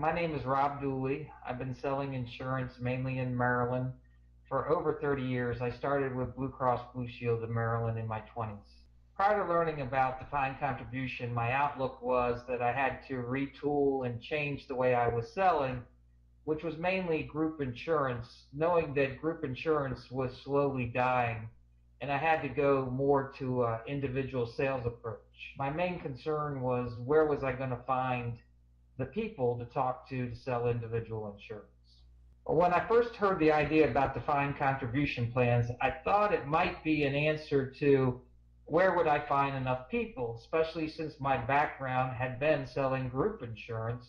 My name is Rob Dooley. I've been selling insurance mainly in Maryland for over 30 years. I started with Blue Cross Blue Shield of Maryland in my 20s. Prior to learning about defined contribution, my outlook was that I had to retool and change the way I was selling, which was mainly group insurance, knowing that group insurance was slowly dying, and I had to go more to an individual sales approach. My main concern was where was I going to find the people to talk to sell individual insurance. When I first heard the idea about defined contribution plans, I thought it might be an answer to where would I find enough people, especially since my background had been selling group insurance.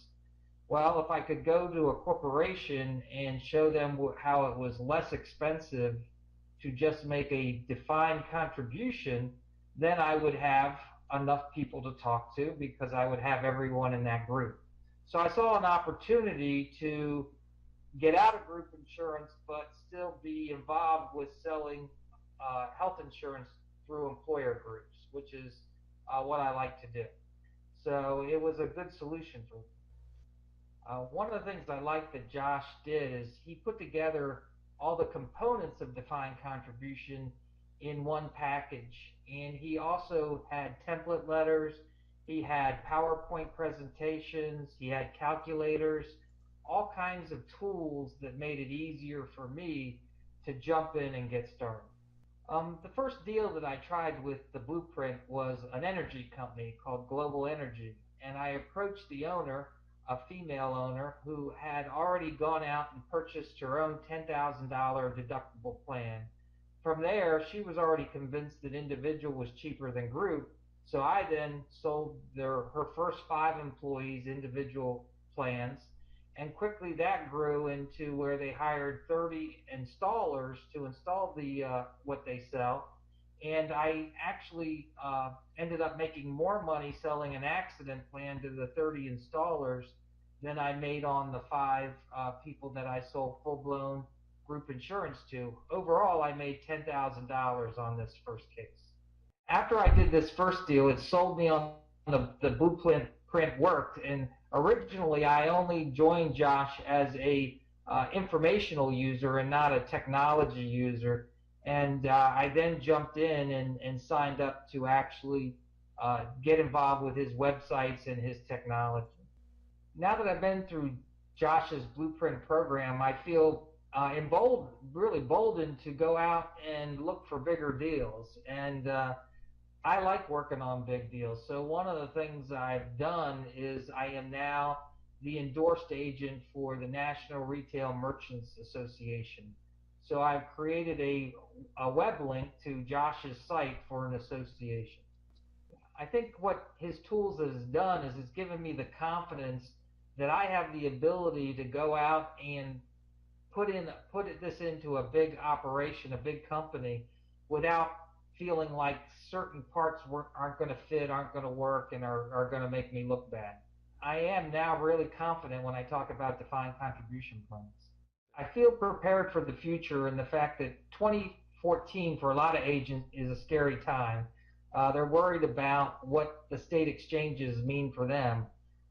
Well, if I could go to a corporation and show them how it was less expensive to just make a defined contribution, then I would have enough people to talk to because I would have everyone in that group. So I saw an opportunity to get out of group insurance but still be involved with selling health insurance through employer groups, which is what I like to do. So it was a good solution for me. One of the things I like that Josh did is he put together all the components of defined contribution in one package. And he also had template letters, he had PowerPoint presentations, he had calculators, all kinds of tools that made it easier for me to jump in and get started. The first deal that I tried with the blueprint was an energy company called Global Energy. And I approached the owner, a female owner, who had already gone out and purchased her own $10,000 deductible plan. From there, she was already convinced that individual was cheaper than group. So I then sold her first 5 employees individual plans, and quickly that grew into where they hired 30 installers to install what they sell. And I actually ended up making more money selling an accident plan to the 30 installers than I made on the 5 people that I sold full-blown group insurance to. Overall, I made $10,000 on this first case. After I did this first deal, it sold me on the blueprint worked. And originally, I only joined Josh as a informational user and not a technology user. And I then jumped in and signed up to actually get involved with his websites and his technology. Now that I've been through Josh's blueprint program, I feel really boldened to go out and look for bigger deals. And I like working on big deals. So one of the things I've done is I am now the endorsed agent for the National Retail Merchants Association. So I've created a web link to Josh's site for an association. I think what his tools has done is it's given me the confidence that I have the ability to go out and put this into a big operation, a big company, without feeling like certain parts aren't going to fit, aren't going to work, and are going to make me look bad. I am now really confident when I talk about defined contribution plans. I feel prepared for the future and the fact that 2014 for a lot of agents is a scary time. They're worried about what the state exchanges mean for them.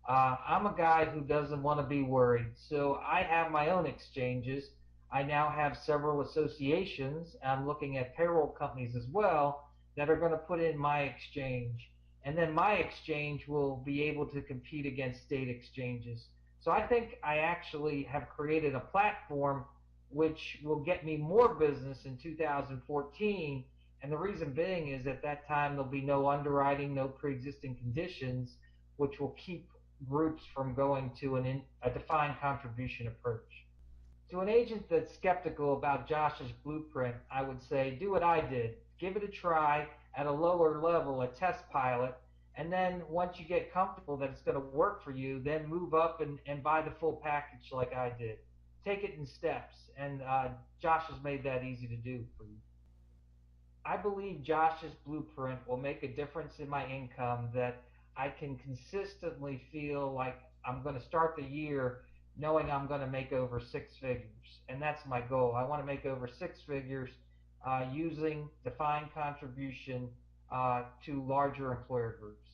I'm a guy who doesn't want to be worried, so I have my own exchanges. I now have several associations. I'm looking at payroll companies as well that are going to put in my exchange. And then my exchange will be able to compete against state exchanges. So I think I actually have created a platform which will get me more business in 2014. And the reason being is at that time there'll be no underwriting, no pre-existing conditions, which will keep groups from going to a defined contribution approach. To an agent that's skeptical about Josh's blueprint, I would say do what I did. Give it a try at a lower level, a test pilot, and then once you get comfortable that it's going to work for you, then move up and buy the full package like I did. Take it in steps, and Josh has made that easy to do for you. I believe Josh's blueprint will make a difference in my income, that I can consistently feel like I'm going to start the year knowing I'm going to make over 6 figures. And that's my goal. I want to make over 6 figures using defined contribution to larger employer groups.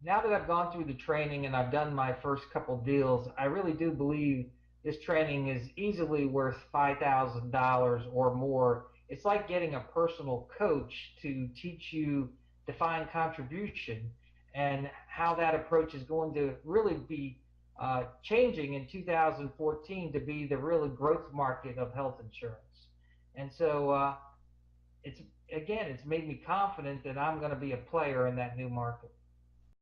Now that I've gone through the training and I've done my first couple deals, I really do believe this training is easily worth $5,000 or more. It's like getting a personal coach to teach you defined contribution and how that approach is going to really be changing in 2014 to be the really growth market of health insurance. And so it's again, it's made me confident that I'm going to be a player in that new market.